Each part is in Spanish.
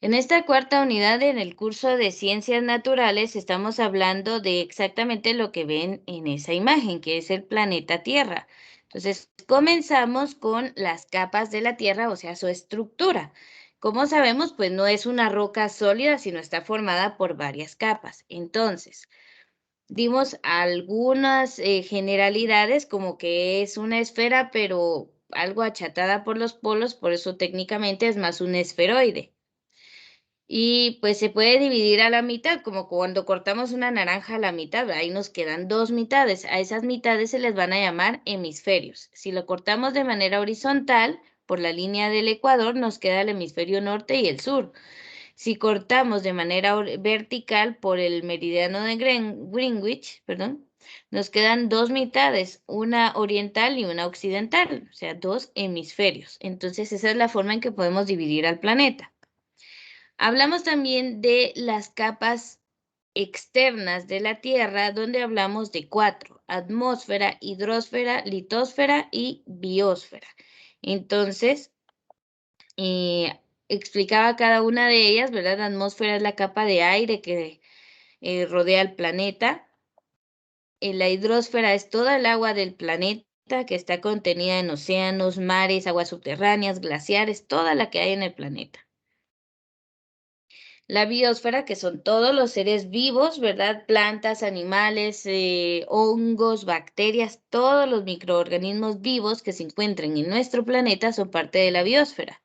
En esta cuarta unidad en el curso de Ciencias Naturales estamos hablando de exactamente lo que ven en esa imagen, que es el planeta Tierra. Entonces, comenzamos con las capas de la Tierra, o sea, su estructura. Como sabemos, pues no es una roca sólida, sino está formada por varias capas. Entonces, dimos algunas generalidades, como que es una esfera, pero algo achatada por los polos, por eso técnicamente es más un esferoide. Y pues se puede dividir a la mitad, como cuando cortamos una naranja a la mitad, ahí nos quedan dos mitades. A esas mitades se les van a llamar hemisferios. Si lo cortamos de manera horizontal, por la línea del ecuador, nos queda el hemisferio norte y el sur. Si cortamos de manera vertical por el meridiano de Greenwich, perdón, nos quedan dos mitades, una oriental y una occidental, o sea, dos hemisferios. Entonces, esa es la forma en que podemos dividir al planeta. Hablamos también de las capas externas de la Tierra, donde hablamos de cuatro: atmósfera, hidrosfera, litosfera y biosfera. Entonces, explicaba cada una de ellas, ¿verdad? La atmósfera es la capa de aire que rodea el planeta. La hidrosfera es toda el agua del planeta que está contenida en océanos, mares, aguas subterráneas, glaciares, toda la que hay en el planeta. La biosfera, que son todos los seres vivos, ¿verdad? Plantas, animales, hongos, bacterias, todos los microorganismos vivos que se encuentran en nuestro planeta son parte de la biosfera.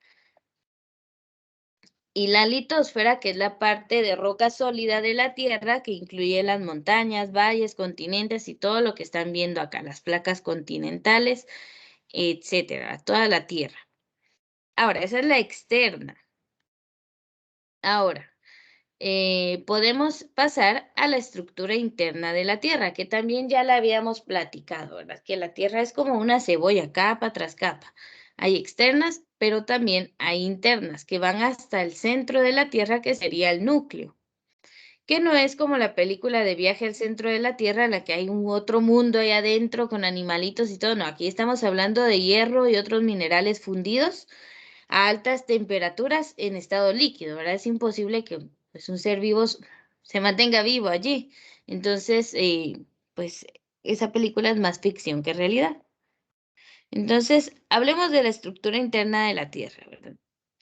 Y la litosfera, que es la parte de roca sólida de la Tierra, que incluye las montañas, valles, continentes y todo lo que están viendo acá, las placas continentales, etcétera, toda la Tierra. Ahora, esa es la externa. Ahora, podemos pasar a la estructura interna de la Tierra, que también ya la habíamos platicado, ¿verdad? Que la Tierra es como una cebolla, capa tras capa. Hay externas, pero también hay internas, que van hasta el centro de la Tierra, que sería el núcleo, que no es como la película de Viaje al centro de la Tierra, en la que hay un otro mundo ahí adentro con animalitos y todo. No, aquí estamos hablando de hierro y otros minerales fundidos a altas temperaturas en estado líquido, ¿verdad? Es imposible que pues, un ser vivo se mantenga vivo allí. Entonces, pues esa película es más ficción que realidad. Entonces, hablemos de la estructura interna de la Tierra, ¿verdad?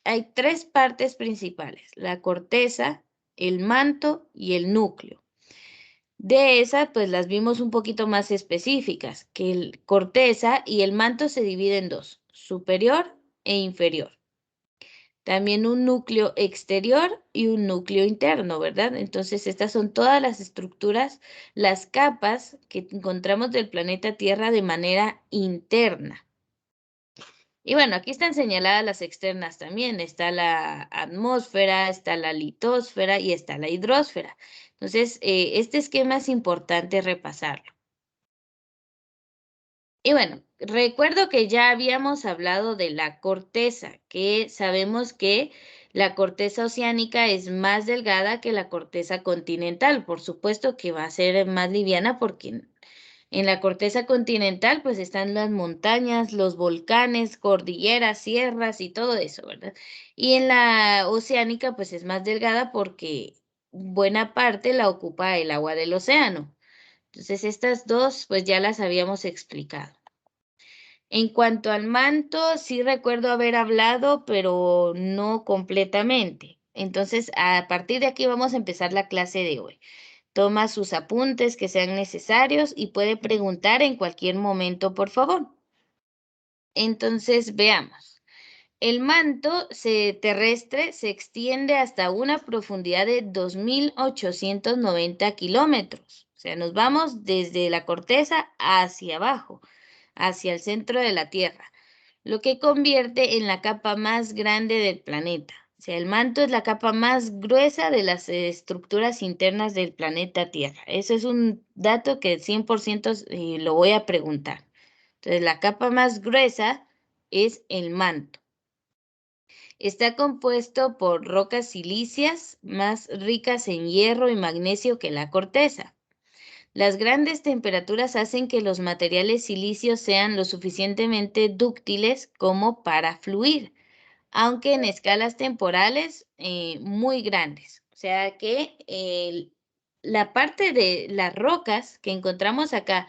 Hay tres partes principales: la corteza, el manto y el núcleo. De esas, pues las vimos un poquito más específicas, que el corteza y el manto se dividen en dos: superior e inferior. También un núcleo exterior y un núcleo interno, ¿verdad? Entonces, estas son todas las estructuras, las capas que encontramos del planeta Tierra de manera interna. Y bueno, aquí están señaladas las externas también. Está la atmósfera, está la litosfera y está la hidrosfera. Entonces, este esquema es importante repasarlo. Y bueno, recuerdo que ya habíamos hablado de la corteza, que sabemos que la corteza oceánica es más delgada que la corteza continental. Por supuesto que va a ser más liviana porque en la corteza continental pues están las montañas, los volcanes, cordilleras, sierras y todo eso, ¿verdad? Y en la oceánica pues es más delgada porque buena parte la ocupa el agua del océano. Entonces estas dos pues ya las habíamos explicado. En cuanto al manto, sí recuerdo haber hablado, pero no completamente. Entonces, a partir de aquí vamos a empezar la clase de hoy. Toma sus apuntes que sean necesarios y puede preguntar en cualquier momento, por favor. Entonces, veamos. El manto terrestre se extiende hasta una profundidad de 2.890 kilómetros. O sea, nos vamos desde la corteza hacia abajo, hacia el centro de la Tierra, lo que convierte en la capa más grande del planeta. O sea, el manto es la capa más gruesa de las estructuras internas del planeta Tierra. Eso es un dato que 100% lo voy a preguntar. Entonces, la capa más gruesa es el manto. Está compuesto por rocas silíceas más ricas en hierro y magnesio que la corteza. Las grandes temperaturas hacen que los materiales silíceos sean lo suficientemente dúctiles como para fluir. aunque en escalas temporales muy grandes. O sea que la parte de las rocas que encontramos acá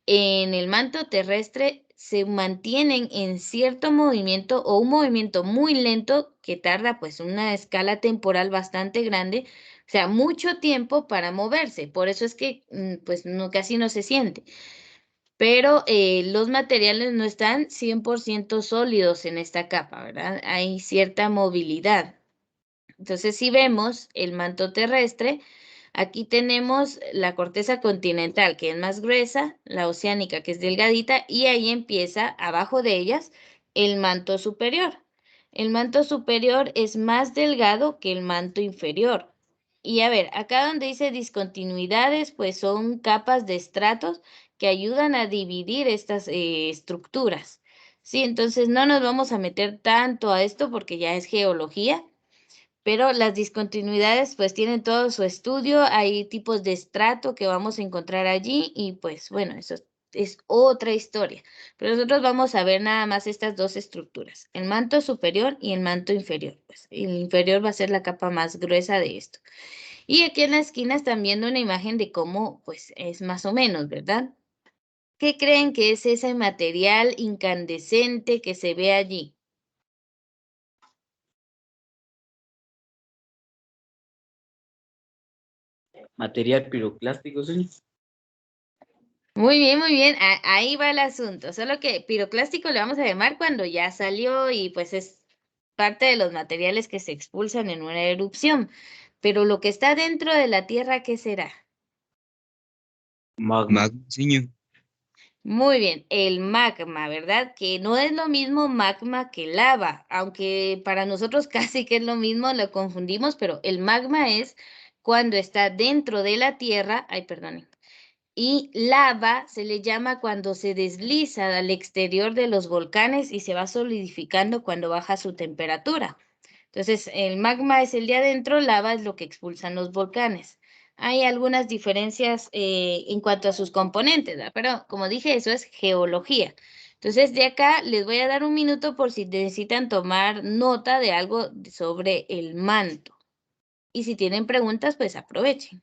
en el manto terrestre se mantienen en cierto movimiento o un movimiento muy lento que tarda pues una escala temporal bastante grande, o sea, mucho tiempo para moverse. Por eso es que pues no, casi no se siente. Pero los materiales no están 100% sólidos en esta capa, ¿verdad? Hay cierta movilidad. Entonces, si vemos el manto terrestre, aquí tenemos la corteza continental, que es más gruesa, la oceánica, que es delgadita, y ahí empieza, abajo de ellas, el manto superior. El manto superior es más delgado que el manto inferior. Y a ver, acá donde dice discontinuidades, pues son capas de estratos que ayudan a dividir estas estructuras. Sí, entonces no nos vamos a meter tanto a esto porque ya es geología, pero las discontinuidades pues tienen todo su estudio, hay tipos de estrato que vamos a encontrar allí y pues bueno, eso es otra historia. Pero nosotros vamos a ver nada más estas dos estructuras, el manto superior y el manto inferior. Pues el inferior va a ser la capa más gruesa de esto. Y aquí en la esquina están viendo una imagen de cómo pues es más o menos, ¿verdad? ¿Qué creen que es ese material incandescente que se ve allí? Material piroclástico, señor. Muy bien, ahí va el asunto. Solo que piroclástico le vamos a llamar cuando ya salió y pues es parte de los materiales que se expulsan en una erupción. Pero lo que está dentro de la Tierra, ¿qué será? Magma. Señor. Muy bien, el magma, ¿verdad? Que no es lo mismo magma que lava, aunque para nosotros casi que es lo mismo, lo confundimos, pero el magma es cuando está dentro de la Tierra, ay, perdón, y lava se le llama cuando se desliza al exterior de los volcanes y se va solidificando cuando baja su temperatura. Entonces, el magma es el de adentro, lava es lo que expulsan los volcanes. Hay algunas diferencias en cuanto a sus componentes, ¿verdad? Pero como dije, eso es geología. Entonces, de acá les voy a dar un minuto por si necesitan tomar nota de algo sobre el manto. Y si tienen preguntas, pues aprovechen.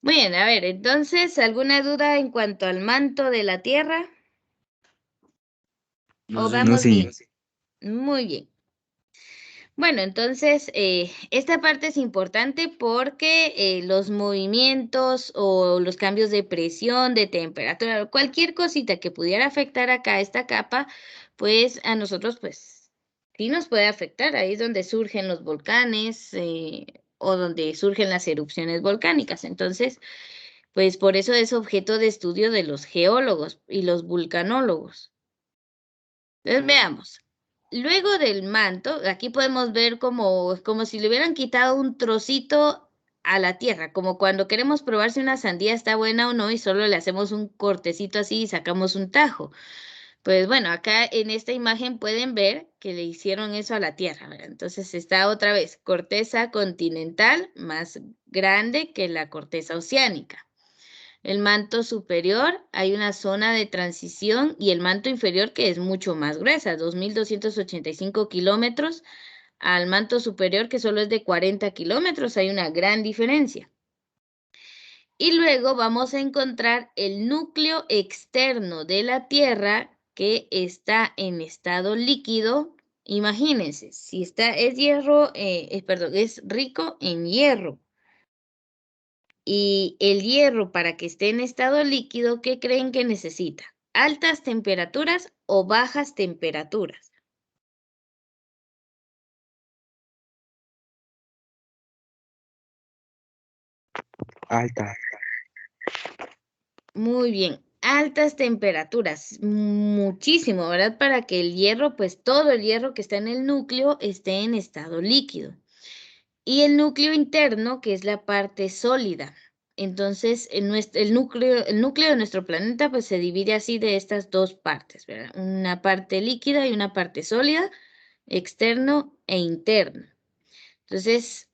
Muy bien, a ver, entonces, ¿alguna duda en cuanto al manto de la Tierra? No, ¿O señor. No, vamos señor. bien? Muy bien. Bueno, entonces, esta parte es importante porque los movimientos o los cambios de presión, de temperatura, cualquier cosita que pudiera afectar acá esta capa, pues a nosotros, pues, sí nos puede afectar. Ahí es donde surgen los volcanes o donde surgen las erupciones volcánicas. Entonces, pues por eso es objeto de estudio de los geólogos y los vulcanólogos. Entonces veamos. Luego del manto, aquí podemos ver como si le hubieran quitado un trocito a la tierra, como cuando queremos probar si una sandía está buena o no y solo le hacemos un cortecito así y sacamos un tajo. Pues bueno, acá en esta imagen pueden ver que le hicieron eso a la Tierra, ¿verdad? Entonces está otra vez corteza continental más grande que la corteza oceánica. El manto superior hay una zona de transición y el manto inferior que es mucho más gruesa, 2.285 kilómetros al manto superior que solo es de 40 kilómetros, hay una gran diferencia. Y luego vamos a encontrar el núcleo externo de la Tierra que está en estado líquido. Imagínense, si es hierro, perdón, es rico en hierro. Y el hierro para que esté en estado líquido, ¿qué creen que necesita? ¿Altas temperaturas o bajas temperaturas? Alta. Muy bien, altas temperaturas, muchísimo, ¿verdad? Para que el hierro, pues todo el hierro que está en el núcleo esté en estado líquido. Y el núcleo interno, que es la parte sólida. Entonces, el núcleo de nuestro planeta, pues se divide así de estas dos partes, ¿verdad? Una parte líquida y una parte sólida, externo e interno. Entonces,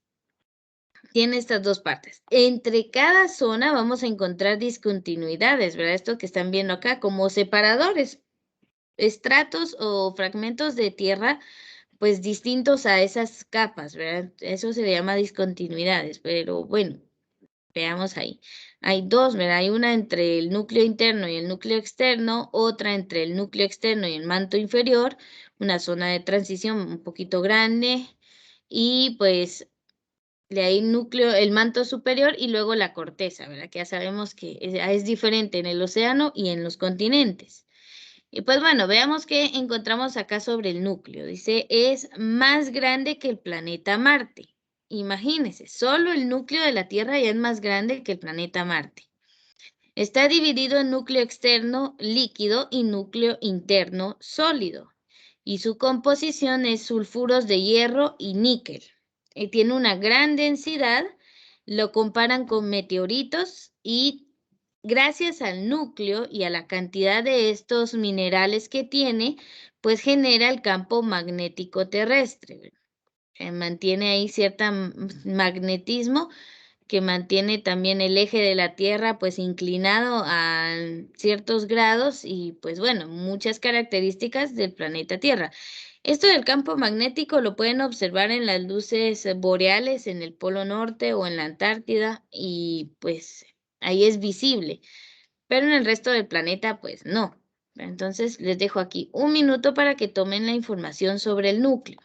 tiene estas dos partes. Entre cada zona vamos a encontrar discontinuidades, ¿verdad? Esto que están viendo acá como separadores, estratos o fragmentos de tierra, pues distintos a esas capas, ¿verdad? Eso se le llama discontinuidades, pero bueno, veamos ahí. Hay dos, ¿verdad? Hay una entre el núcleo interno y el núcleo externo, otra entre el núcleo externo y el manto inferior, una zona de transición un poquito grande y pues de ahí núcleo, el manto superior y luego la corteza, ¿verdad? Que ya sabemos que es diferente en el océano y en los continentes. Y pues bueno, veamos qué encontramos acá sobre el núcleo. Dice, es más grande que el planeta Marte. Imagínense, solo el núcleo de la Tierra ya es más grande que el planeta Marte. Está dividido en núcleo externo líquido y núcleo interno sólido. Y su composición es sulfuros de hierro y níquel. Y tiene una gran densidad, lo comparan con meteoritos y gracias al núcleo y a la cantidad de estos minerales que tiene, pues genera el campo magnético terrestre. Mantiene ahí cierto magnetismo que mantiene también el eje de la Tierra pues inclinado a ciertos grados y pues bueno, muchas características del planeta Tierra. Esto del campo magnético lo pueden observar en las luces boreales en el Polo Norte o en la Antártida y pues ahí es visible, pero en el resto del planeta pues no. Entonces les dejo aquí un minuto para que tomen la información sobre el núcleo.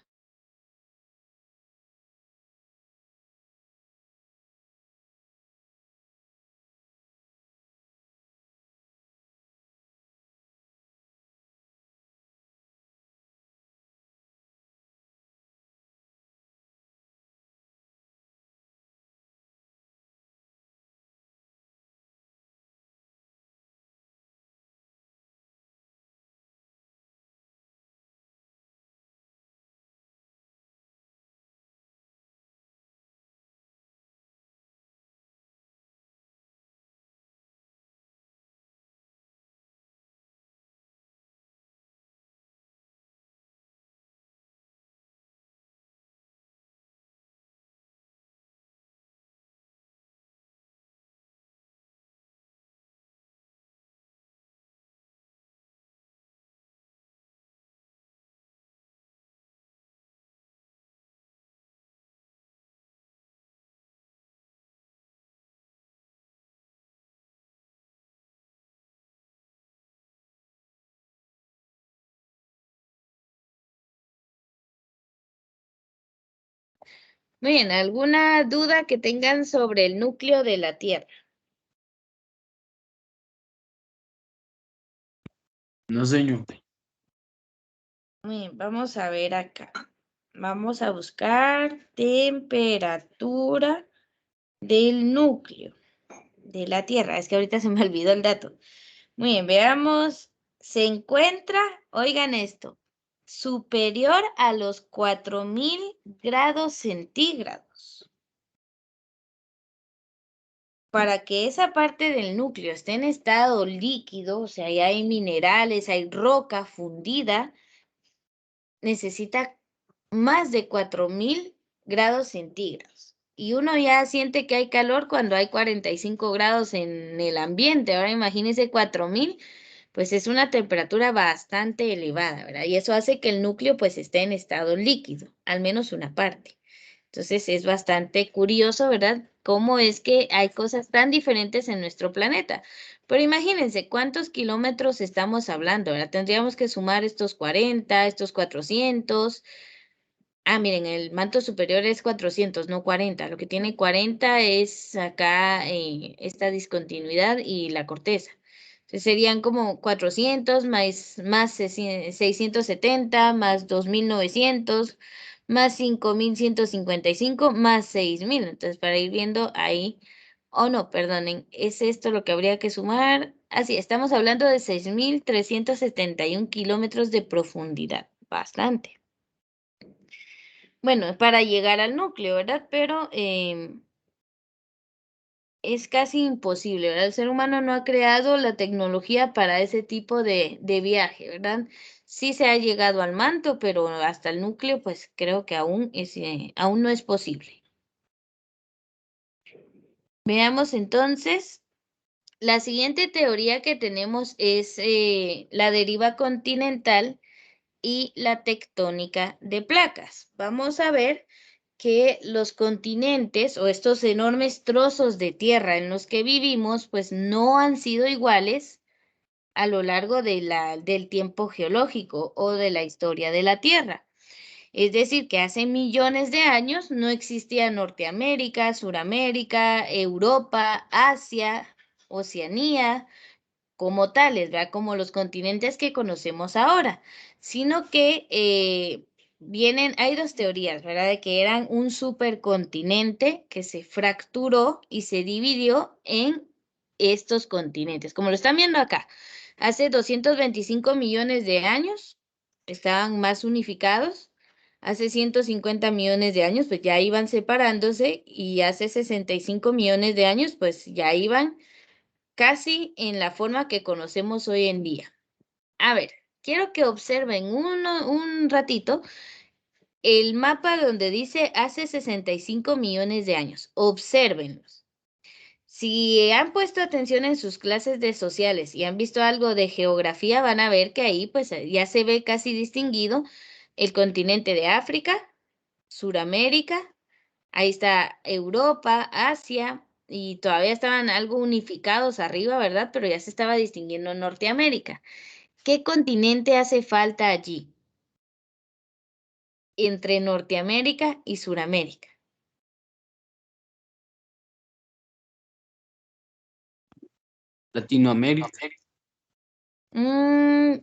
Muy bien, ¿alguna duda que tengan sobre el núcleo de la Tierra? No, señor. Muy bien, vamos a ver acá. Vamos a buscar temperatura del núcleo de la Tierra. Es que ahorita se me olvidó el dato. Muy bien, veamos. Se encuentra, oigan esto, superior a los 4.000 grados centígrados. para que esa parte del núcleo esté en estado líquido, o sea, ya hay minerales, hay roca fundida, necesita más de 4000 grados centígrados. Y uno ya siente que hay calor cuando hay 45 grados en el ambiente. Ahora imagínense 4000, pues es una temperatura bastante elevada, ¿verdad? Y eso hace que el núcleo pues esté en estado líquido, al menos una parte. Entonces es bastante curioso, ¿verdad? Cómo es que hay cosas tan diferentes en nuestro planeta. Pero imagínense cuántos kilómetros estamos hablando, ¿verdad? Tendríamos que sumar estos 40, estos 400. Ah, miren, el manto superior es 400, no 40. Lo que tiene 40 es acá esta discontinuidad y la corteza. Entonces serían como 400 más 670 más 2900 más 5155 más 6000. Entonces para ir viendo ahí, oh no, perdonen, es esto lo que habría que sumar. Así, estamos hablando de 6371 kilómetros de profundidad. Bastante. Bueno, para llegar al núcleo, ¿verdad? Pero es casi imposible, ¿verdad? El ser humano no ha creado la tecnología para ese tipo de viaje, ¿verdad? Sí se ha llegado al manto, pero hasta el núcleo, pues creo que aún no es posible. Veamos entonces, la siguiente teoría que tenemos es la deriva continental y la tectónica de placas. Vamos a ver que los continentes o estos enormes trozos de tierra en los que vivimos, pues no han sido iguales a lo largo del tiempo geológico o de la historia de la Tierra. Es decir, que hace millones de años no existía Norteamérica, Suramérica, Europa, Asia, Oceanía, como tales, ¿verdad? Como los continentes que conocemos ahora, sino que hay dos teorías, ¿verdad? De que eran un supercontinente que se fracturó y se dividió en estos continentes, como lo están viendo acá. Hace 225 millones de años estaban más unificados. Hace 150 millones de años, pues ya iban separándose y hace 65 millones de años, pues ya iban casi en la forma que conocemos hoy en día. A ver, quiero que observen un ratito el mapa donde dice hace 65 millones de años. Obsérvenlos. Si han puesto atención en sus clases de sociales y han visto algo de geografía, van a ver que ahí pues ya se ve casi distinguido el continente de África, Suramérica, ahí está Europa, Asia, y todavía estaban algo unificados arriba, ¿verdad? Pero ya se estaba distinguiendo Norteamérica. ¿Qué continente hace falta allí entre Norteamérica y Suramérica? Latinoamérica. Mm,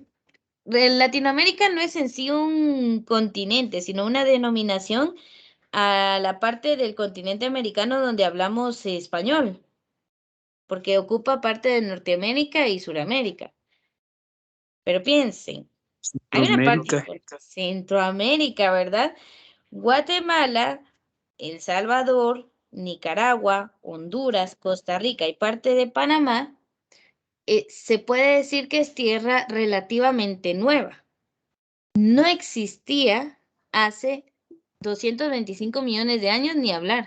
Latinoamérica no es en sí un continente, sino una denominación a la parte del continente americano donde hablamos español, porque ocupa parte de Norteamérica y Suramérica. Pero piensen, hay una parte Centroamérica. por Centroamérica, ¿verdad? Guatemala, El Salvador, Nicaragua, Honduras, Costa Rica y parte de Panamá, se puede decir que es tierra relativamente nueva. No existía hace 225 millones de años ni hablar.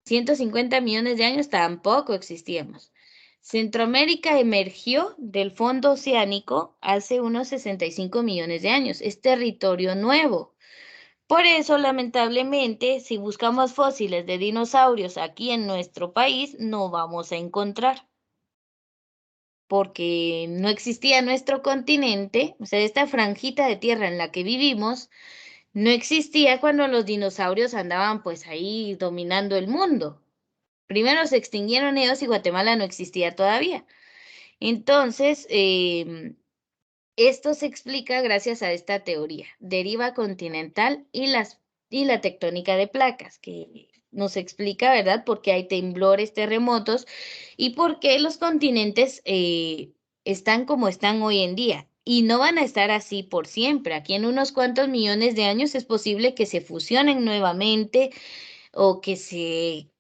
150 millones de años tampoco existíamos. Centroamérica emergió del fondo oceánico hace unos 65 millones de años. Es territorio nuevo. Por eso, lamentablemente, si buscamos fósiles de dinosaurios aquí en nuestro país, no vamos a encontrar, porque no existía nuestro continente, o sea, esta franjita de tierra en la que vivimos, no existía cuando los dinosaurios andaban pues ahí dominando el mundo. Primero se extinguieron ellos y Guatemala no existía todavía. Entonces, esto se explica gracias a esta teoría, deriva continental y la tectónica de placas, que nos explica, ¿verdad?, por qué hay temblores, terremotos y por qué los continentes están como están hoy en día. Y no van a estar así por siempre. Aquí en unos cuantos millones de años es posible que se fusionen nuevamente o que se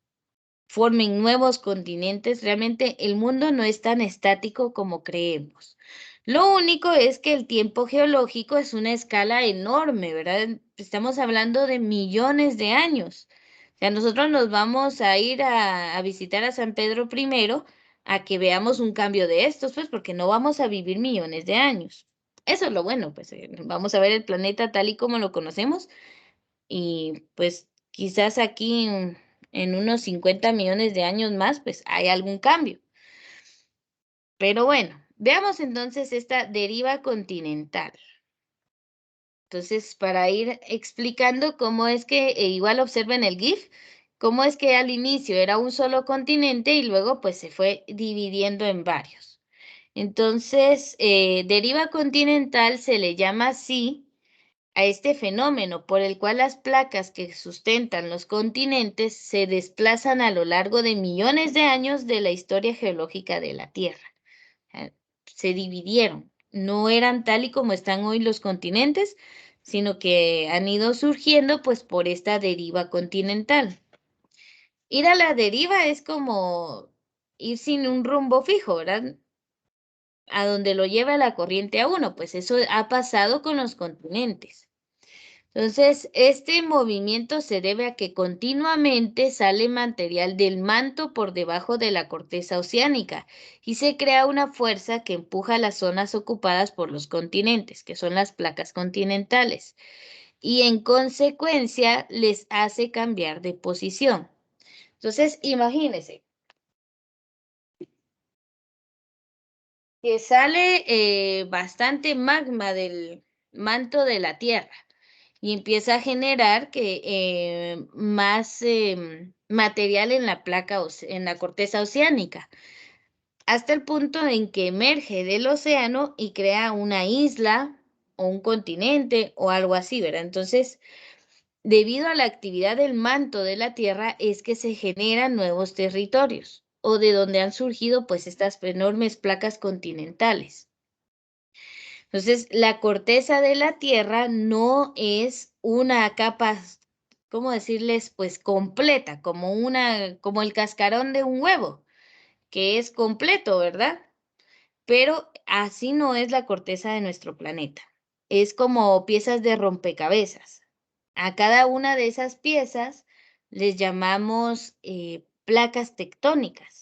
formen nuevos continentes. Realmente el mundo no es tan estático como creemos. Lo único es que el tiempo geológico es una escala enorme, ¿verdad? Estamos hablando de millones de años. O sea, nosotros nos vamos a ir a visitar a San Pedro primero a que veamos un cambio de estos, pues porque no vamos a vivir millones de años. Eso es lo bueno, pues vamos a ver el planeta tal y como lo conocemos y pues quizás aquí en unos 50 millones de años más, pues hay algún cambio. Pero bueno, veamos entonces esta deriva continental. Entonces, para ir explicando cómo es que, igual observen el GIF, cómo es que al inicio era un solo continente y luego pues se fue dividiendo en varios. Entonces, deriva continental se le llama así a este fenómeno por el cual las placas que sustentan los continentes se desplazan a lo largo de millones de años de la historia geológica de la Tierra. Se dividieron, no eran tal y como están hoy los continentes, sino que han ido surgiendo pues por esta deriva continental. Ir a la deriva es como ir sin un rumbo fijo, ¿verdad? A donde lo lleva la corriente a uno, pues eso ha pasado con los continentes. Entonces, este movimiento se debe a que continuamente sale material del manto por debajo de la corteza oceánica y se crea una fuerza que empuja las zonas ocupadas por los continentes, que son las placas continentales, y en consecuencia les hace cambiar de posición. Entonces, imagínense que sale bastante magma del manto de la Tierra y empieza a generar que más material en la placa, en la corteza oceánica, hasta el punto en que emerge del océano y crea una isla o un continente o algo así, ¿verdad? Entonces, debido a la actividad del manto de la Tierra es que se generan nuevos territorios o de donde han surgido pues estas enormes placas continentales. Entonces, la corteza de la Tierra no es una capa, ¿cómo decirles? Pues completa, como el cascarón de un huevo, que es completo, ¿verdad? Pero así no es la corteza de nuestro planeta. Es como piezas de rompecabezas. A cada una de esas piezas les llamamos placas tectónicas.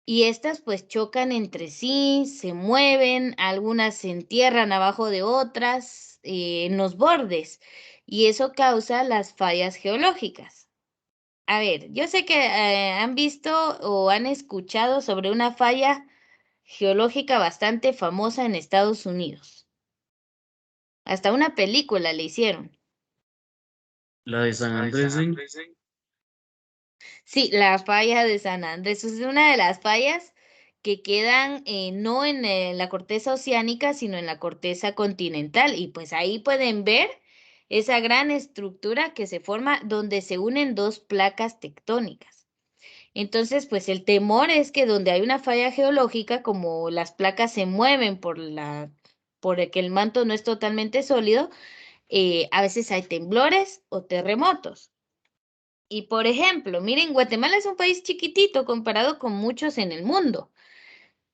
Y estas pues chocan entre sí, se mueven, algunas se entierran abajo de otras en los bordes y eso causa las fallas geológicas. A ver, yo sé que han visto o han escuchado sobre una falla geológica bastante famosa en Estados Unidos. Hasta una película le hicieron. La de San Andrés, Sí, la falla de San Andrés es una de las fallas que quedan no en la corteza oceánica, sino en la corteza continental. Y pues ahí pueden ver esa gran estructura que se forma donde se unen dos placas tectónicas. Entonces, pues el temor es que donde hay una falla geológica, como las placas se mueven por el que el manto no es totalmente sólido, a veces hay temblores o terremotos. Y por ejemplo, miren, Guatemala es un país chiquitito comparado con muchos en el mundo,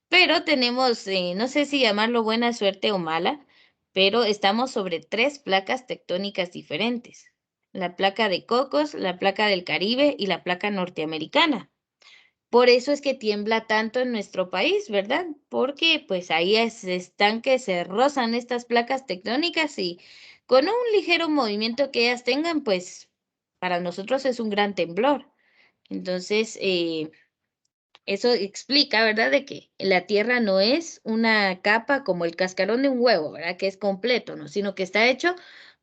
pero tenemos, no sé si llamarlo buena suerte o mala, pero estamos sobre tres placas tectónicas diferentes. La placa de Cocos, la placa del Caribe y la placa norteamericana. Por eso es que tiembla tanto en nuestro país, ¿verdad? Porque pues ahí están que se rozan estas placas tectónicas y con un ligero movimiento que ellas tengan, pues para nosotros es un gran temblor. Entonces, eso explica, ¿verdad? De que la Tierra no es una capa como el cascarón de un huevo, ¿verdad? Que es completo, ¿no? Sino que está hecho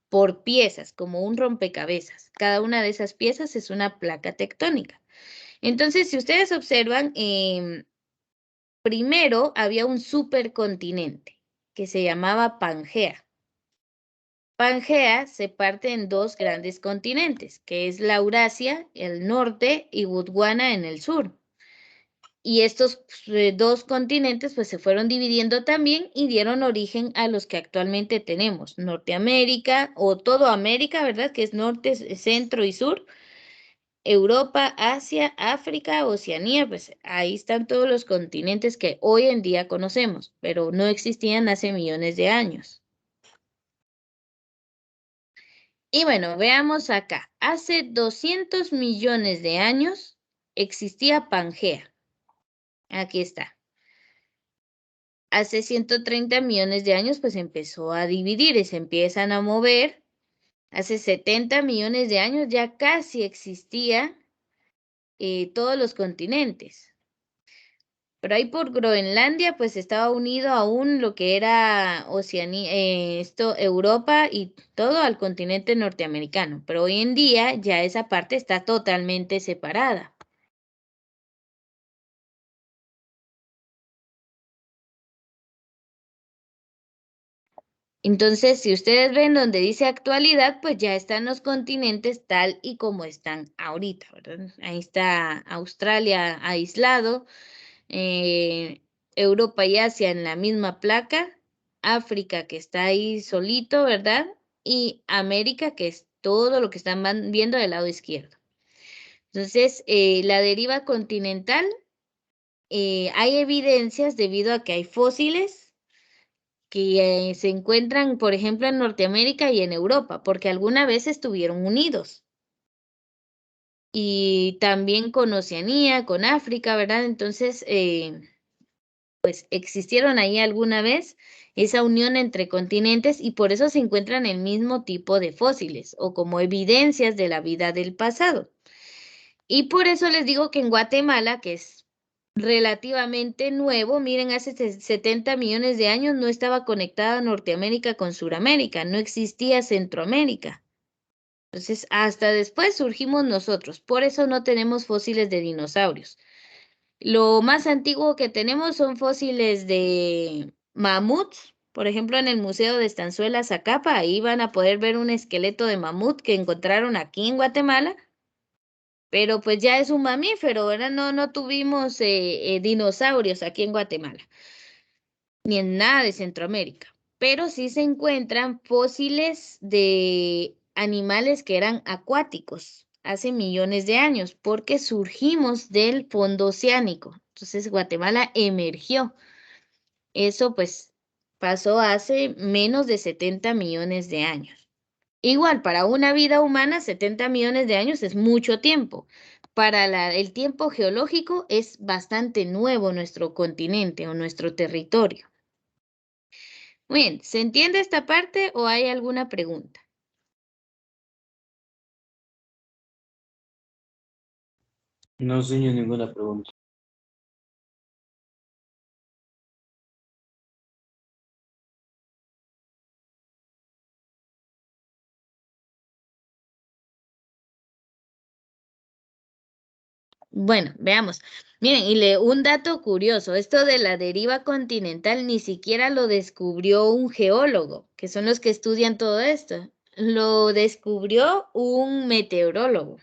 por piezas, como un rompecabezas. Cada una de esas piezas es una placa tectónica. Entonces, si ustedes observan, primero había un supercontinente que se llamaba Pangea. Pangea se parte en dos grandes continentes, que es la Eurasia, el norte, y Gondwana en el sur. Y estos dos continentes pues se fueron dividiendo también y dieron origen a los que actualmente tenemos, Norteamérica o todo América, ¿verdad? Que es norte, centro y sur. Europa, Asia, África, Oceanía, pues ahí están todos los continentes que hoy en día conocemos, pero no existían hace millones de años. Y bueno, veamos acá. Hace 200 millones de años existía Pangea. Aquí está. Hace 130 millones de años pues empezó a dividir y se empiezan a mover. Hace 70 millones de años ya casi existía todos los continentes. Pero ahí por Groenlandia, pues estaba unido aún lo que era Oceanía, Europa y todo al continente norteamericano. Pero hoy en día ya esa parte está totalmente separada. Entonces, si ustedes ven donde dice actualidad, pues ya están los continentes tal y como están ahorita, ¿verdad? Ahí está Australia aislado, eh, Europa y Asia en la misma placa, África que está ahí solito, ¿verdad? Y América que es todo lo que están viendo del lado izquierdo. Entonces, la deriva continental, hay evidencias debido a que hay fósiles que se encuentran, por ejemplo, en Norteamérica y en Europa, porque alguna vez estuvieron unidos. Y también con Oceanía, con África, ¿verdad? Entonces, pues existieron ahí alguna vez esa unión entre continentes y por eso se encuentran el mismo tipo de fósiles o como evidencias de la vida del pasado. Y por eso les digo que en Guatemala, que es relativamente nuevo, miren, hace 70 millones de años no estaba conectada Norteamérica con Suramérica, no existía Centroamérica. Entonces, hasta después surgimos nosotros, por eso no tenemos fósiles de dinosaurios. Lo más antiguo que tenemos son fósiles de mamuts, por ejemplo, en el Museo de Estanzuela, Zacapa, ahí van a poder ver un esqueleto de mamut que encontraron aquí en Guatemala, pero pues ya es un mamífero, ¿verdad? No tuvimos dinosaurios aquí en Guatemala, ni en nada de Centroamérica, pero sí se encuentran fósiles de animales que eran acuáticos hace millones de años, porque surgimos del fondo oceánico. Entonces Guatemala emergió. Eso pues pasó hace menos de 70 millones de años. Igual, para una vida humana, 70 millones de años es mucho tiempo. Para el tiempo geológico es bastante nuevo nuestro continente o nuestro territorio. Muy bien, ¿se entiende esta parte o hay alguna pregunta? No, señor, ninguna pregunta. Bueno, veamos. Miren, un dato curioso, esto de la deriva continental ni siquiera lo descubrió un geólogo, que son los que estudian todo esto. Lo descubrió un meteorólogo,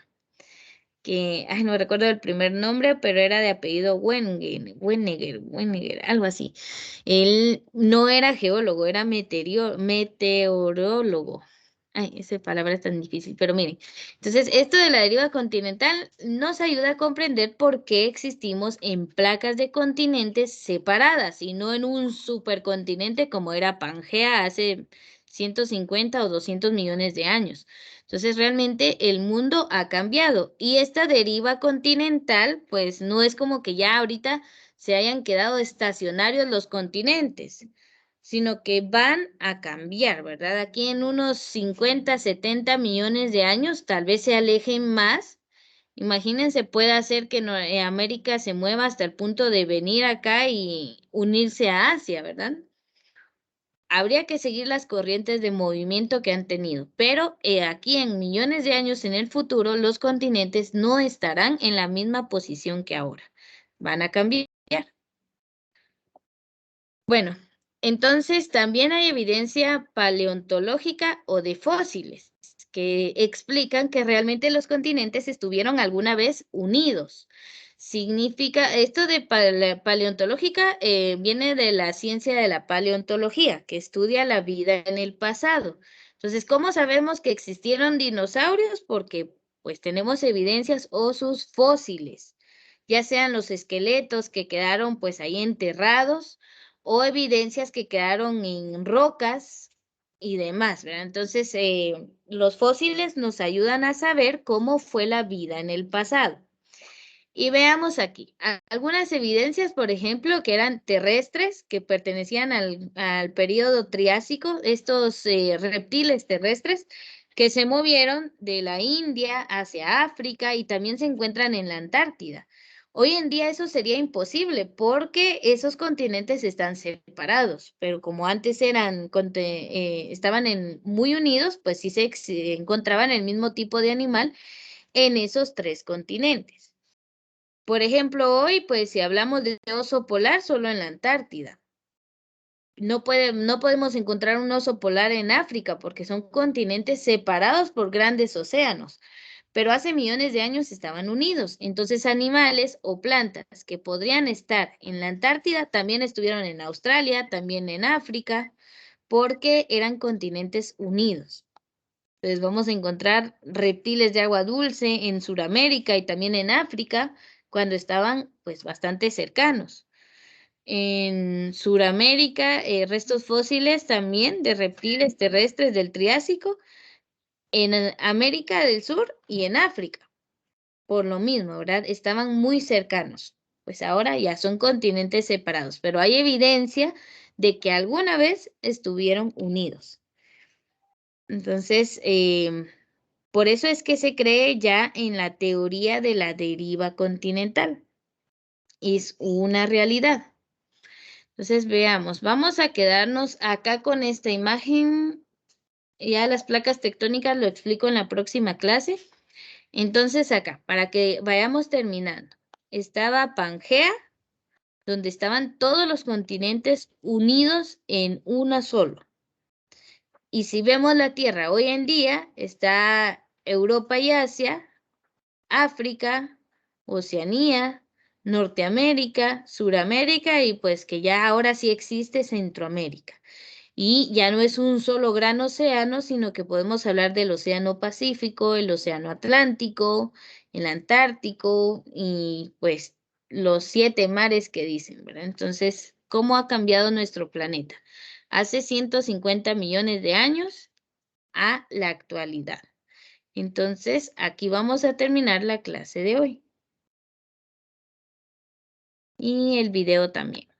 que, ay, no recuerdo el primer nombre, pero era de apellido Wenneger, algo así. Él no era geólogo, era meteorólogo. Ay, esa palabra es tan difícil, pero miren. Entonces, esto de la deriva continental nos ayuda a comprender por qué existimos en placas de continentes separadas y no en un supercontinente como era Pangea hace 150 o 200 millones de años. Entonces, realmente el mundo ha cambiado y esta deriva continental, pues no es como que ya ahorita se hayan quedado estacionarios los continentes, sino que van a cambiar, ¿verdad? Aquí en unos 50, 70 millones de años tal vez se alejen más. Imagínense, puede hacer que América se mueva hasta el punto de venir acá y unirse a Asia, ¿verdad? Habría que seguir las corrientes de movimiento que han tenido, pero aquí en millones de años en el futuro, los continentes no estarán en la misma posición que ahora. Van a cambiar. Bueno, entonces también hay evidencia paleontológica o de fósiles que explican que realmente los continentes estuvieron alguna vez unidos. Significa, esto de paleontológica viene de la ciencia de la paleontología, que estudia la vida en el pasado. Entonces, ¿cómo sabemos que existieron dinosaurios? Porque Pues tenemos evidencias o sus fósiles, ya sean los esqueletos que quedaron pues ahí enterrados o evidencias que quedaron en rocas y demás, ¿verdad? Entonces, los fósiles nos ayudan a saber cómo fue la vida en el pasado. Y veamos aquí, algunas evidencias, por ejemplo, que eran terrestres, que pertenecían al período Triásico, estos reptiles terrestres que se movieron de la India hacia África y también se encuentran en la Antártida. Hoy en día eso sería imposible porque esos continentes están separados, pero como antes estaban muy unidos, pues sí se encontraban el mismo tipo de animal en esos tres continentes. Por ejemplo, hoy, pues si hablamos de oso polar, solo en la Antártida. No podemos encontrar un oso polar en África porque son continentes separados por grandes océanos, pero hace millones de años estaban unidos. Entonces, animales o plantas que podrían estar en la Antártida también estuvieron en Australia, también en África, porque eran continentes unidos. Entonces, vamos a encontrar reptiles de agua dulce en Sudamérica y también en África, cuando estaban pues bastante cercanos. En Sudamérica, restos fósiles también de reptiles terrestres del Triásico, en América del Sur y en África, por lo mismo, ¿verdad? Estaban muy cercanos. Pues ahora ya son continentes separados, pero hay evidencia de que alguna vez estuvieron unidos. Entonces, por eso es que se cree ya en la teoría de la deriva continental. Es una realidad. Entonces, veamos, vamos a quedarnos acá con esta imagen. Ya las placas tectónicas lo explico en la próxima clase. Entonces, acá, para que vayamos terminando, estaba Pangea, donde estaban todos los continentes unidos en una solo. Y si vemos la Tierra hoy en día, está Europa y Asia, África, Oceanía, Norteamérica, Suramérica y pues que ya ahora sí existe Centroamérica. Y ya no es un solo gran océano, sino que podemos hablar del Océano Pacífico, el Océano Atlántico, el Antártico y pues los 7 mares que dicen, ¿verdad? Entonces, ¿cómo ha cambiado nuestro planeta? Hace 150 millones de años a la actualidad. Entonces, aquí vamos a terminar la clase de hoy. Y el video también.